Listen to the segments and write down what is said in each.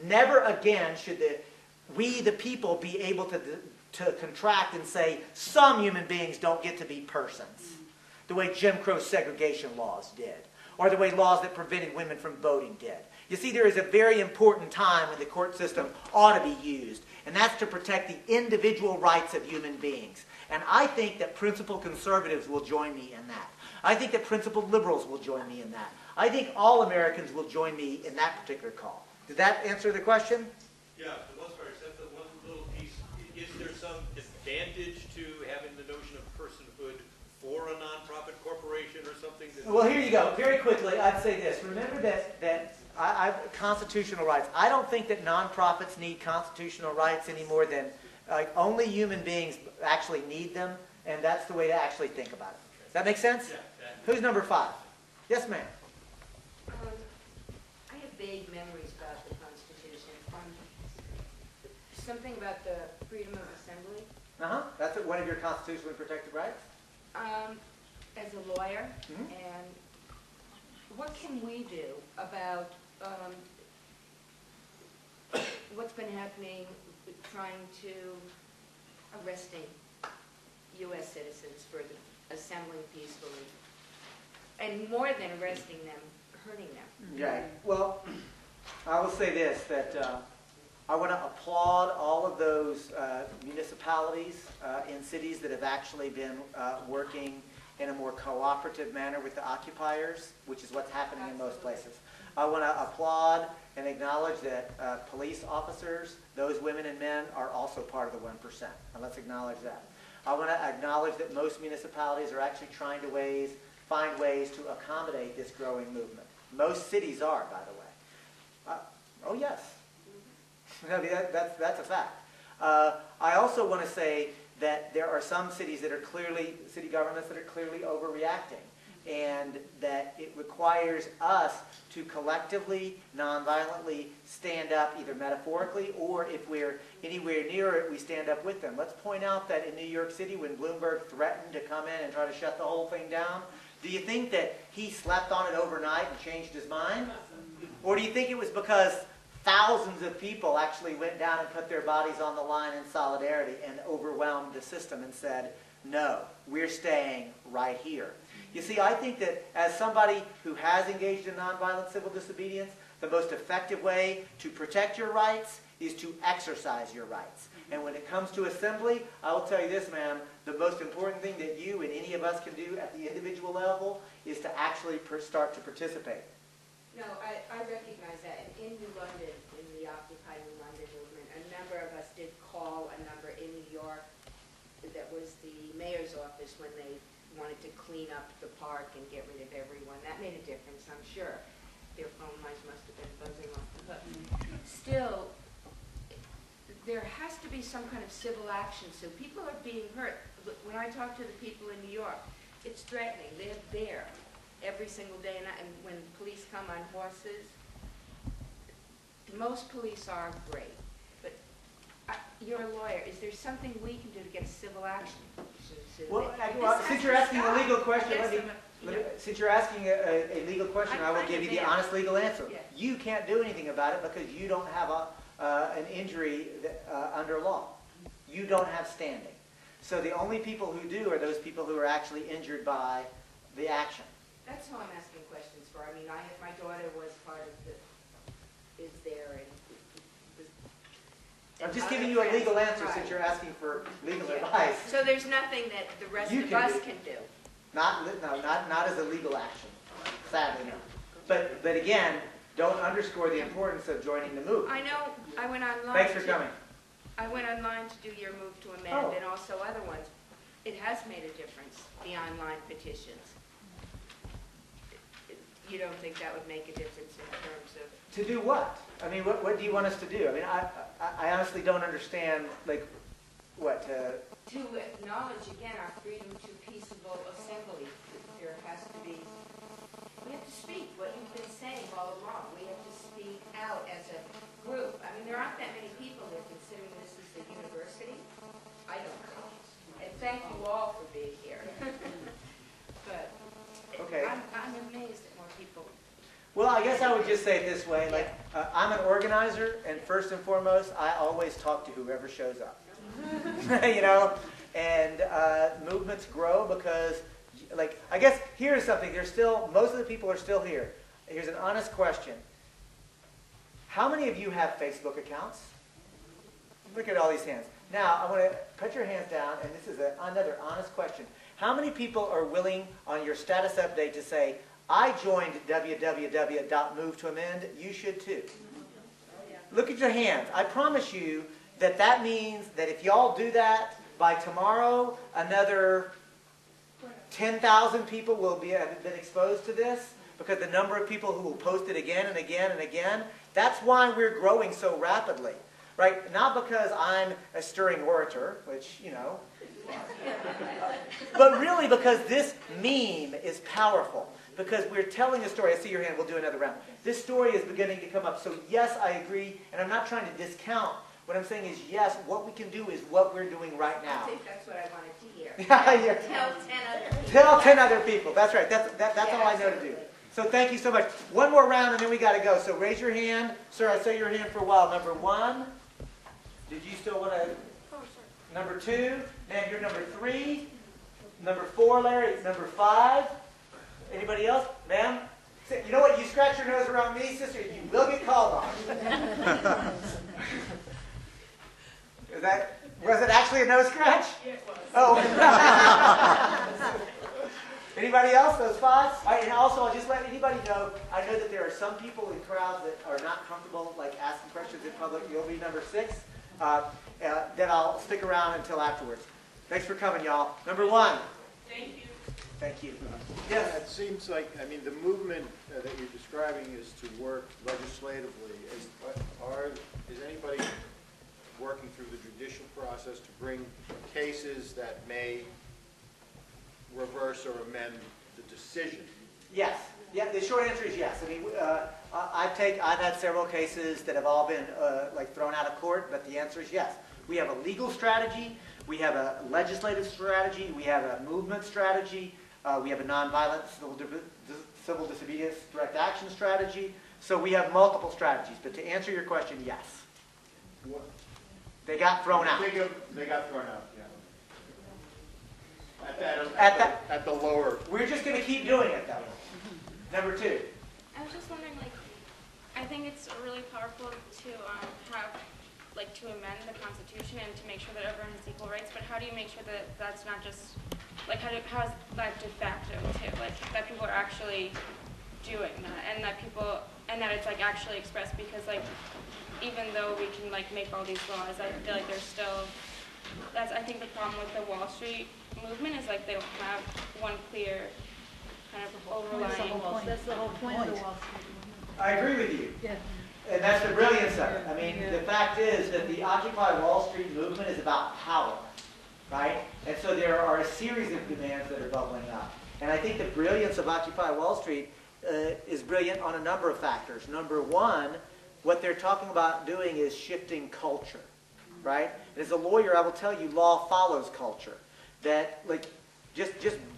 Never again should we, the people, be able to contract and say some human beings don't get to be persons, the way Jim Crow segregation laws did, or the way laws that prevented women from voting did. You see, there is a very important time when the court system ought to be used, and that's to protect the individual rights of human beings. And I think that principled conservatives will join me in that. I think that principled liberals will join me in that. I think all Americans will join me in that particular call. Did that answer the question? Yeah, for the most part, except that one little piece. Is there some advantage to having the notion of personhood for a nonprofit corporation or something? Well, here you go. Very quickly, I'd say this. Remember that constitutional rights. I don't think that nonprofits need constitutional rights any more than only human beings actually need them, and that's the way to actually think about it. Does that make sense? Yeah. Who's number 5? Yes, ma'am. I have vague memories about the Constitution. Something about the freedom of assembly. That's one of your constitutionally protected rights? As a lawyer, and what can we do about what's been happening trying to arresting U.S. citizens for assembling peacefully? And more than arresting them, hurting them. Right. Well, I will say this, that I want to applaud all of those municipalities in cities that have actually been working in a more cooperative manner with the occupiers, which is what's happening in most places. I want to applaud and acknowledge that police officers, those women and men, are also part of the 1%. And let's acknowledge that. I want to acknowledge that most municipalities are actually trying to find ways to accommodate this growing movement. Most cities are, by the way. Oh, yes. I mean, that's a fact. I also want to say that there are some cities that are city governments that are clearly overreacting, and that it requires us to collectively, nonviolently stand up, either metaphorically or if we're anywhere near it, we stand up with them. Let's point out that in New York City, when Bloomberg threatened to come in and try to shut the whole thing down, do you think that he slept on it overnight and changed his mind? Or do you think it was because thousands of people actually went down and put their bodies on the line in solidarity and overwhelmed the system and said, no, we're staying right here? You see, I think that as somebody who has engaged in nonviolent civil disobedience, the most effective way to protect your rights is to exercise your rights. And when it comes to assembly, I will tell you this, ma'am, the most important thing that you and any of us can do at the individual level is to actually start to participate. No, I recognize that. And in New London, in the Occupy New London movement, a number of us did call a number in New York. That was the mayor's office when they wanted to clean up the park and get rid of everyone. That made a difference, I'm sure. Their phone lines must have been buzzing off the hook. Still, there has to be some kind of civil action. So people are being hurt. When I talk to the people in New York, it's threatening. They're there every single day. And when police come on horses, most police are great. But you're a lawyer. Is there something we can do to get civil action? Well, since you're asking a legal question, since you're asking a legal question, I will give you the honest legal answer. Yes. You can't do anything about it because you don't have an injury under law. You don't have standing. So the only people who do are those people who are actually injured by the action. That's who I'm asking questions for. I mean, my daughter was part of the, is there, and I'm just giving you a legal answer since you're asking for legal advice. So there's nothing that the rest of us can do. Not as a legal action, sadly no. But again, don't underscore the importance of joining the movement. I know. I went online. Thanks for coming. I went online to do your move to amend and also other ones. It has made a difference, the online petitions. You don't think that would make a difference in terms of... To do what? I mean, what do you want us to do? I mean, I honestly don't understand, like, what? To acknowledge, again, our freedom to peaceable assembly. There has to be... We have to speak what you've been saying all along. We have to speak out as a group. I mean, there aren't that many people that are considering this as a university. I don't know. And thank you all for being here. But okay. I'm amazed at more people. Well, I guess I would just say it this way, like, I'm an organizer, and first and foremost, I always talk to whoever shows up. You know, and movements grow because, like, I guess here's something, most of the people are still here. Here's an honest question. How many of you have Facebook accounts? Look at all these hands. Now, I want to put your hands down, and this is another honest question. How many people are willing on your status update to say, I joined www.move to amend, you should too? Look at your hands. I promise you that means that if y'all do that, by tomorrow, another 10,000 people will have been exposed to this, because the number of people who will post it again and again and again. That's why we're growing so rapidly, right? Not because I'm a stirring orator, which, you know, but really because this meme is powerful. Because we're telling a story. I see your hand. We'll do another round. This story is beginning to come up. So yes, I agree. And I'm not trying to discount. What I'm saying is, yes, what we can do is what we're doing right now. I think that's what I wanted to hear. Yeah. Tell 10 other people. Tell 10 other people. That's right. That's all I know to Absolutely. do. So thank you so much. One more round and then we got to go. So raise your hand. Sir, I saw your hand for a while. Number 1. Did you still want to? Oh, sure. Number 2. Man, you're number 3. Number 4, Larry. Number 5. Anybody else? Ma'am? You know what? You scratch your nose around me, sister, you will get called on. Was it actually a nose scratch? Yeah, it was. Oh. Anybody else? Those 5? All right, and also, I'll just let anybody know, I know that there are some people in crowds that are not comfortable, like, asking questions in public. You'll be number 6. Then I'll stick around until afterwards. Thanks for coming, y'all. Number 1. Thank you. Thank you. Yeah, Yes. it seems like, I mean, the movement that you're describing is to work legislatively. Is anybody working through the judicial process to bring cases that may reverse or amend the decision? Yes. Yeah, the short answer is yes. I mean, I've had several cases that have all been like thrown out of court, but the answer is yes. We have a legal strategy, we have a legislative strategy, we have a movement strategy, we have a nonviolent civil disobedience direct action strategy. So we have multiple strategies. But to answer your question, yes. What? They got thrown out. They got thrown out, yeah. At the lower. We're just going to keep doing it, though. Number 2. I was just wondering, like, I think it's really powerful to to amend the Constitution and to make sure that everyone has equal rights. But how do you make sure that that's not just, like, how's that de facto too? Like, that people are actually doing that, and that it's like actually expressed, because like, even though we can like make all these laws, I feel like there's still, I think the problem with the Wall Street movement is like they don't have one clear kind of overlying. That's the whole point of the Wall Street movement. I agree with you. Yeah. And that's the brilliance of it. I mean, the fact is that the Occupy Wall Street movement is about power, right? And so there are a series of demands that are bubbling up. And I think the brilliance of Occupy Wall Street is brilliant on a number of factors. Number 1, what they're talking about doing is shifting culture, right? And as a lawyer, I will tell you, law follows culture. That, like, just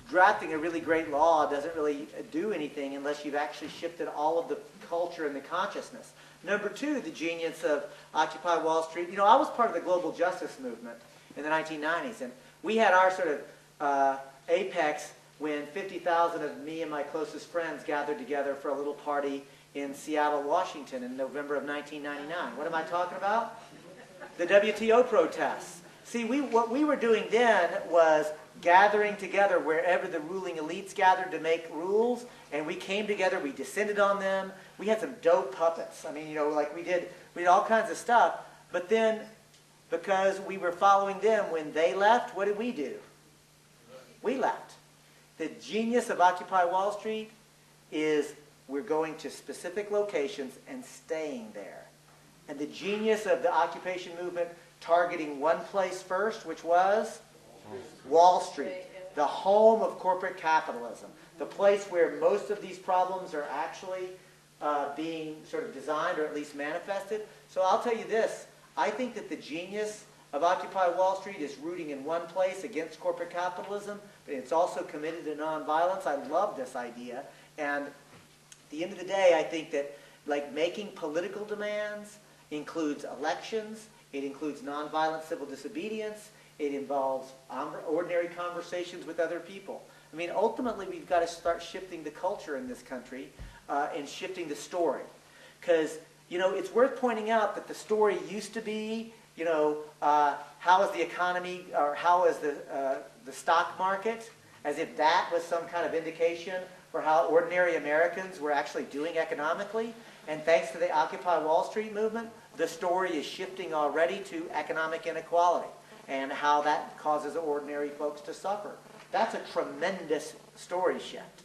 drafting a really great law doesn't really do anything unless you've actually shifted all of the culture and the consciousness. Number 2, the genius of Occupy Wall Street. You know, I was part of the global justice movement in the 1990s, and we had our sort of apex when 50,000 of me and my closest friends gathered together for a little party in Seattle, Washington in November of 1999. What am I talking about? The WTO protests. See, what we were doing then was gathering together wherever the ruling elites gathered to make rules, and we came together, we descended on them, we had some dope puppets. I mean, you know, like we did all kinds of stuff, but then, because we were following them, when they left, what did we do? We left. The genius of Occupy Wall Street is we're going to specific locations and staying there. And the genius of the occupation movement targeting one place first, which was Wall Street, the home of corporate capitalism, the place where most of these problems are actually being sort of designed or at least manifested. So I'll tell you this, I think that the genius of Occupy Wall Street is rooting in one place against corporate capitalism, but it's also committed to nonviolence. I love this idea. And the end of the day, I think that like making political demands includes elections, it includes nonviolent civil disobedience, it involves ordinary conversations with other people. I mean, ultimately, we've got to start shifting the culture in this country and shifting the story. Because, you know, it's worth pointing out that the story used to be, you know, how is the economy, or how is the stock market, as if that was some kind of indication for how ordinary Americans were actually doing economically. And thanks to the Occupy Wall Street movement, the story is shifting already to economic inequality and how that causes ordinary folks to suffer. That's a tremendous story shift.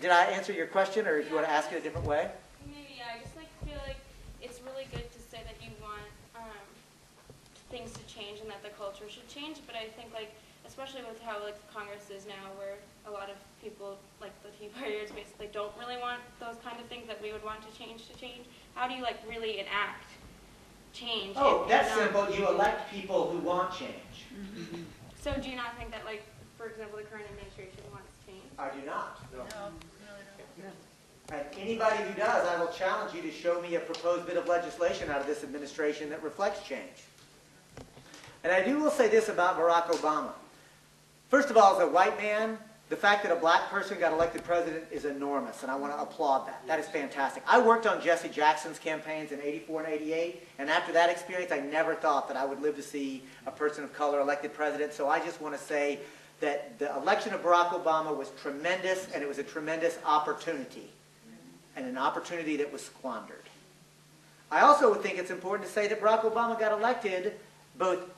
Did I answer your question, or if you want to ask it a different way? Maybe, yeah. I just like feel like it's really good to say that you want things to change and that the culture should change. But I think, like, especially with how like Congress is now, where a lot of people, like the Tea Partiers, basically don't really want those kind of things that we would want to change. How do you like really enact change? Oh, that's simple. You elect people who want change. Mm-hmm. So do you not think that, like, for example, the current administration wants change? I do not. No, really don't. And anybody who does, I will challenge you to show me a proposed bit of legislation out of this administration that reflects change. And I will say this about Barack Obama. First of all, as a white man, the fact that a black person got elected president is enormous, and I want to applaud that. That is fantastic. I worked on Jesse Jackson's campaigns in '84 and '88, and after that experience, I never thought that I would live to see a person of color elected president. So I just want to say that the election of Barack Obama was tremendous, and it was a tremendous opportunity, and an opportunity that was squandered. I also would think it's important to say that Barack Obama got elected,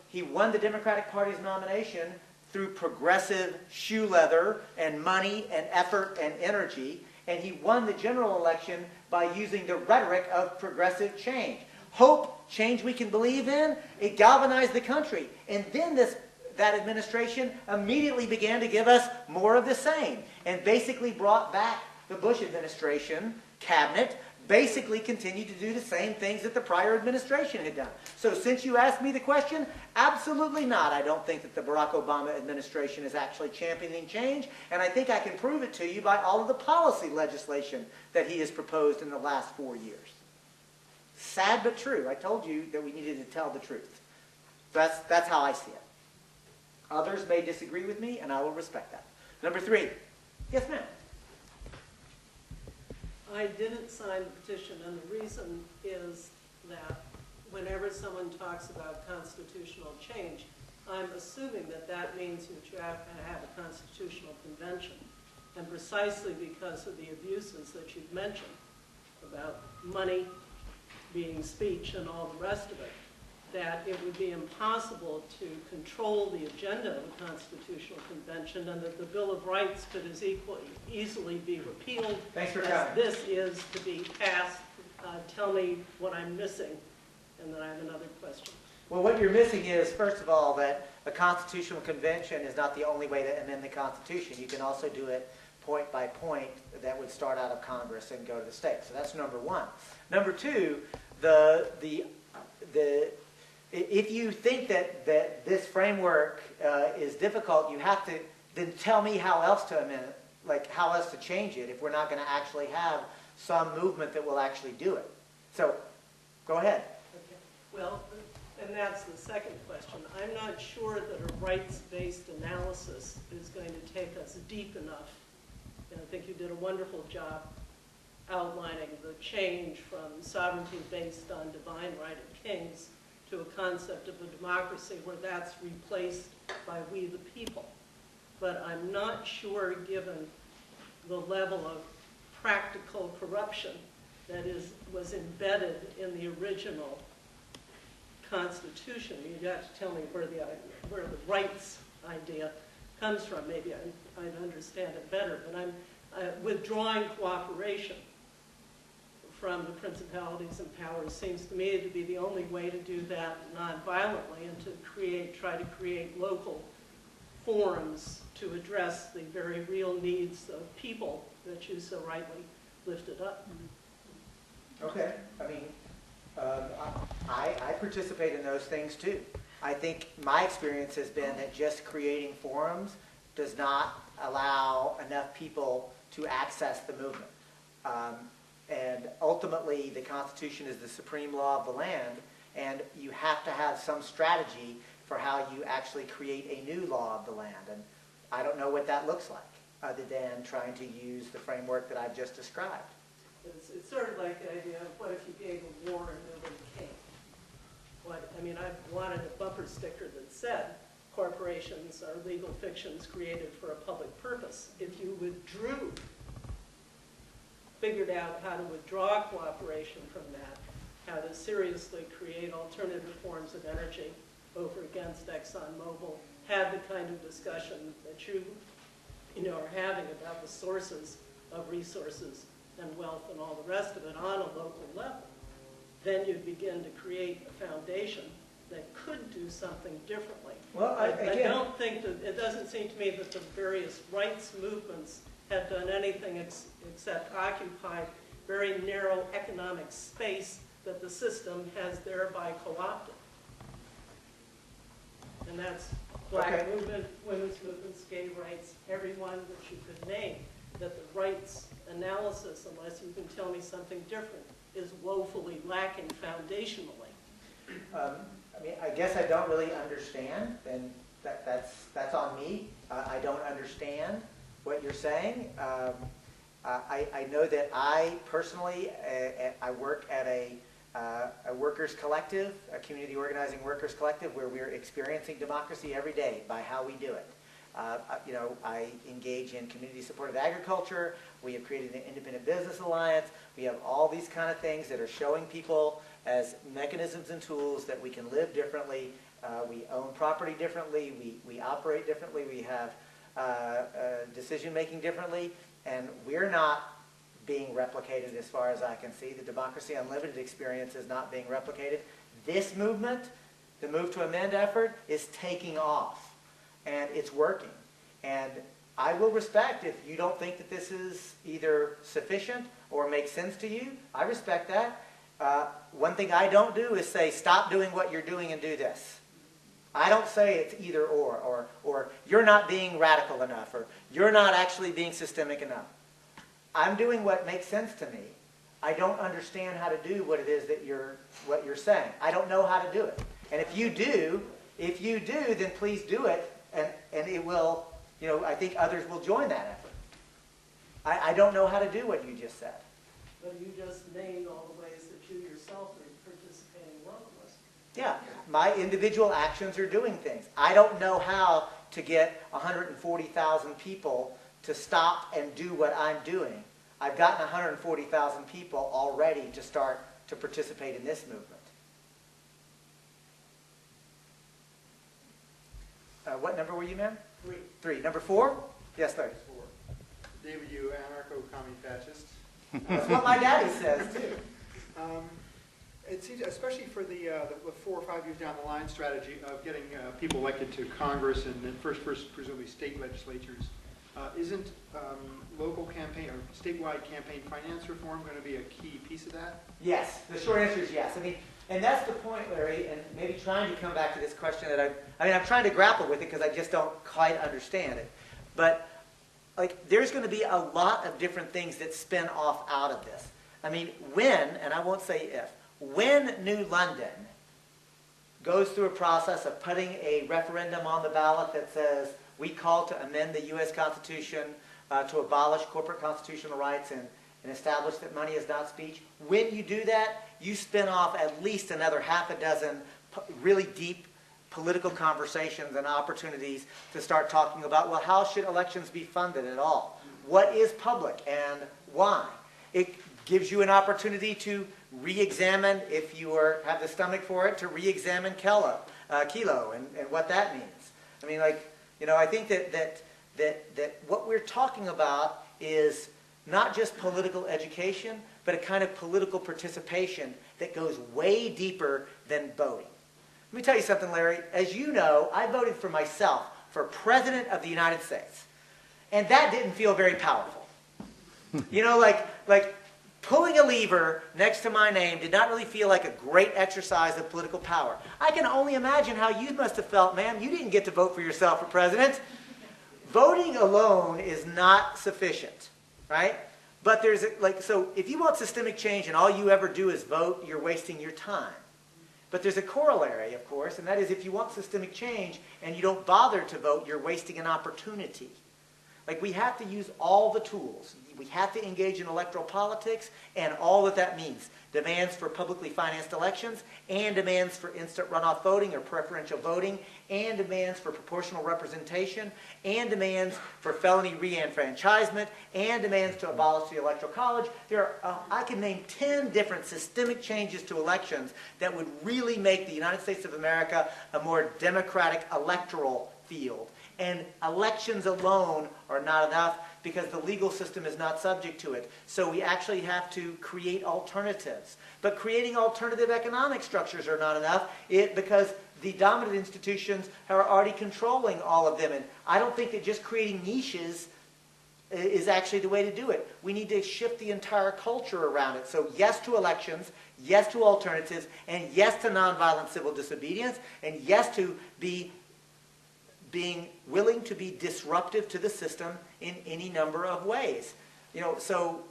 he won the Democratic Party's nomination through progressive shoe leather and money and effort and energy, and he won the general election by using the rhetoric of progressive change. Hope, change we can believe in, it galvanized the country. And then that administration immediately began to give us more of the same, and basically brought back the Bush administration cabinet, basically continued to do the same things that the prior administration had done. So since you asked me the question, absolutely not. I don't think that the Barack Obama administration is actually championing change, and I think I can prove it to you by all of the policy legislation that he has proposed in the last 4 years. Sad but true. I told you that we needed to tell the truth. That's how I see it. Others may disagree with me, and I will respect that. Number 3. Yes, ma'am. I didn't sign the petition, and the reason is that whenever someone talks about constitutional change, I'm assuming that that means that you have to have a constitutional convention. And precisely because of the abuses that you've mentioned about money being speech and all the rest of it, that it would be impossible to control the agenda of a constitutional convention, and that the Bill of Rights could as easily be repealed Thanks for as coming. this is to be passed. Tell me what I'm missing, and then I have another question. Well, what you're missing is, first of all, that a constitutional convention is not the only way to amend the Constitution. You can also do it point by point that would start out of Congress and go to the states. So that's number 1. Number 2, if you think that this framework is difficult, you have to then tell me how else to amend it, like how else to change it if we're not going to actually have some movement that will actually do it. So, go ahead. Okay. Well, and that's the second question. I'm not sure that a rights-based analysis is going to take us deep enough. And I think you did a wonderful job outlining the change from sovereignty based on divine right of kings to a concept of a democracy where that's replaced by we the people. But I'm not sure, given the level of practical corruption that was embedded in the original Constitution. You got to tell me where the rights idea comes from. Maybe I'd understand it better. But I'm withdrawing cooperation from the principalities and powers seems to me to be the only way to do that non-violently, and to try to create local forums to address the very real needs of people that you so rightly lifted up. Okay. I mean, I participate in those things too. I think my experience has been that just creating forums does not allow enough people to access the movement. And ultimately, the Constitution is the supreme law of the land, and you have to have some strategy for how you actually create a new law of the land. And I don't know what that looks like, other than trying to use the framework that I've just described. It's sort of like the idea of what if you gave a war and nobody came? I wanted a bumper sticker that said, corporations are legal fictions created for a public purpose. If you withdrew, figured out how to withdraw cooperation from that, how to seriously create alternative forms of energy over against ExxonMobil, had the kind of discussion that you are having about the sources of resources and wealth and all the rest of it on a local level, then you'd begin to create a foundation that could do something differently. Well, I don't think that, it doesn't seem to me that the various rights movements have done anything except occupy very narrow economic space that the system has thereby co-opted. And that's black movement, women's movements, gay rights, everyone that you could name, that the rights analysis, unless you can tell me something different, is woefully lacking foundationally. I guess I don't really understand, and that's on me. I don't understand what you're saying. I know that I personally, I work at a workers' collective, a community organizing workers' collective, where we're experiencing democracy every day by how we do it. I engage in community-supported agriculture. We have created an independent business alliance. We have all these kind of things that are showing people as mechanisms and tools that we can live differently. We own property differently. We operate differently. We have decision-making differently. And we're not being replicated as far as I can see. The Democracy Unlimited experience is not being replicated. This movement, the Move to Amend effort, is taking off. And it's working. And I will respect if you don't think that this is either sufficient or makes sense to you. I respect that. One thing I don't do is say, stop doing what you're doing and do this. I don't say it's either or you're not being radical enough, or you're not actually being systemic enough. I'm doing what makes sense to me. I don't understand how to do what it is that what you're saying. I don't know how to do it. And if you do, then please do it, and it will, I think others will join that effort. I don't know how to do what you just said. But you just named all the ways that you yourself are participating locally. Yeah, my individual actions are doing things. I don't know how to get 140,000 people to stop and do what I'm doing. I've gotten 140,000 people already to start to participate in this movement. What number were you, ma'am? 3. 3. Number 4? Yes, sir. 4. David, you anarcho-commie fascist. That's what my daddy says, too. It seems, especially for the 4 or 5 years down the line strategy of getting people elected to Congress and then first presumably state legislatures, isn't local campaign or statewide campaign finance reform going to be a key piece of that? Yes, the short answer is yes. And that's the point, Larry, and maybe trying to come back to this question that I'm trying to grapple with it because I just don't quite understand it. But there's going to be a lot of different things that spin off out of this. When, and I won't say if, when New London goes through a process of putting a referendum on the ballot that says we call to amend the U.S. Constitution to abolish corporate constitutional rights and establish that money is not speech, when you do that, you spin off at least another half a dozen really deep political conversations and opportunities to start talking about, well, how should elections be funded at all? What is public and why? It gives you an opportunity to re-examine, if you have the stomach for it, to re-examine Kelo and what that means. I think that what we're talking about is not just political education, but a kind of political participation that goes way deeper than voting. Let me tell you something, Larry. As you know, I voted for myself for President of the United States. And that didn't feel very powerful. Like pulling a lever next to my name did not really feel like a great exercise of political power. I can only imagine how you must have felt, ma'am. You didn't get to vote for yourself for president. Voting alone is not sufficient. right? But there's, so if you want systemic change and all you ever do is vote, you're wasting your time. But there's a corollary, of course, and that is if you want systemic change and you don't bother to vote, you're wasting an opportunity. Like, we have to use all the tools. We have to engage in electoral politics and all that that means. Demands for publicly financed elections, and demands for instant runoff voting or preferential voting, and demands for proportional representation, and demands for felony re-enfranchisement, and demands to abolish the Electoral College. I can name 10 different systemic changes to elections that would really make the United States of America a more democratic electoral field. And elections alone are not enough because the legal system is not subject to it. So we actually have to create alternatives. But creating alternative economic structures are not enough because the dominant institutions are already controlling all of them. And I don't think that just creating niches is actually the way to do it. We need to shift the entire culture around it. So yes to elections, yes to alternatives, and yes to nonviolent civil disobedience, and yes to being willing to be disruptive to the system in any number of ways. So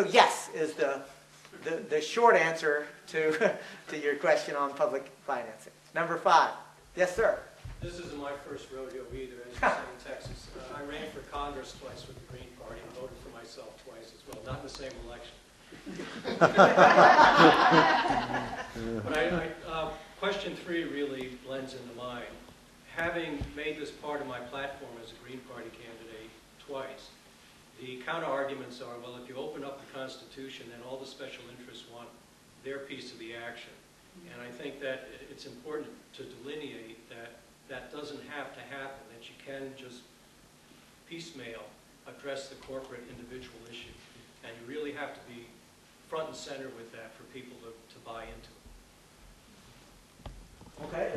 yes is the short answer to your question on public financing. Number 5. Yes, sir. This isn't my first rodeo either, as you say in Texas. I ran for Congress twice with the Green Party and voted for myself twice as well, not in the same election. But question 3 really blends into mine. Having made this part of my platform as a Green Party candidate twice, the counter-arguments are, well, if you open up the Constitution, then all the special interests want their piece of the action. And I think that it's important to delineate that that doesn't have to happen, that you can just piecemeal address the corporate individual issue. And you really have to be front and center with that for people to buy into it. Okay.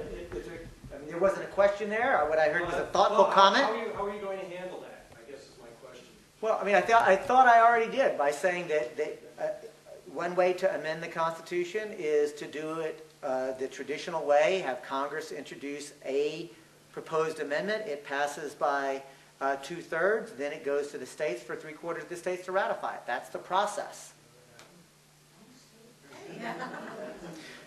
There wasn't a question there. What I heard was a thoughtful comment. How are you going to handle that, I guess is my question. Well, I thought I already did by saying that one way to amend the Constitution is to do it the traditional way, have Congress introduce a proposed amendment. It passes by 2/3, then it goes to the states for 3/4 of the states to ratify it. That's the process.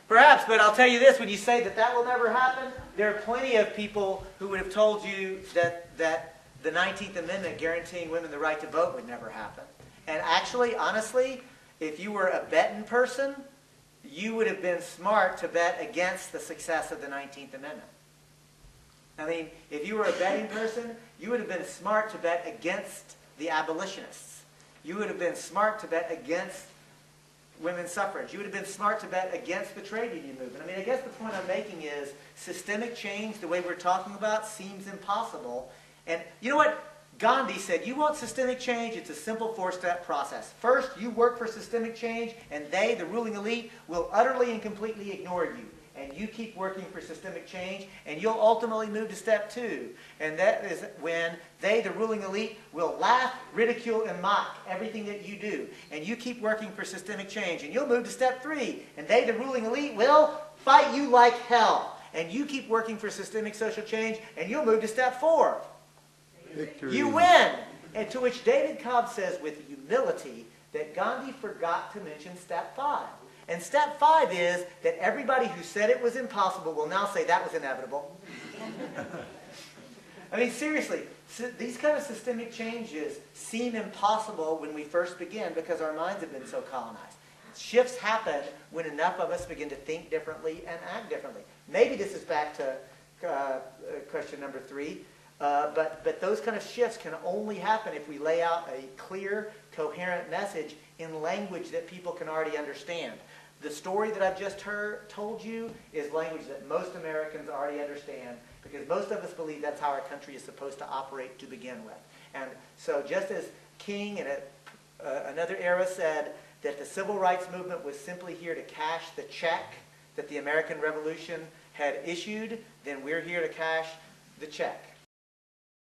Perhaps, but I'll tell you this, when you say that will never happen, there are plenty of people who would have told you that the 19th Amendment guaranteeing women the right to vote would never happen. And actually, honestly, if you were a betting person, you would have been smart to bet against the success of the 19th Amendment. I mean, if you were a betting person, you would have been smart to bet against the abolitionists. You would have been smart to bet against women's suffrage. You would have been smart to bet against the trade union movement. I mean, I guess the point I'm making is systemic change, the way we're talking about, seems impossible. And you know what? Gandhi said, you want systemic change, it's a simple 4-step process. First, you work for systemic change, and they, the ruling elite, will utterly and completely ignore you. And you keep working for systemic change, and you'll ultimately move to step 2. And that is when they, the ruling elite, will laugh, ridicule, and mock everything that you do. And you keep working for systemic change, and you'll move to step 3. And they, the ruling elite, will fight you like hell. And you keep working for systemic social change, and you'll move to step 4. Victory. You win. And to which David Cobb says with humility that Gandhi forgot to mention step 5. And step 5 is that everybody who said it was impossible will now say that was inevitable. I mean, seriously, these kind of systemic changes seem impossible when we first begin because our minds have been so colonized. Shifts happen when enough of us begin to think differently and act differently. Maybe this is back to question number 3. But those kind of shifts can only happen if we lay out a clear, coherent message in language that people can already understand. The story that I've just told you is language that most Americans already understand because most of us believe that's how our country is supposed to operate to begin with. And so just as King in another era said that the civil rights movement was simply here to cash the check that the American Revolution had issued, then we're here to cash the check.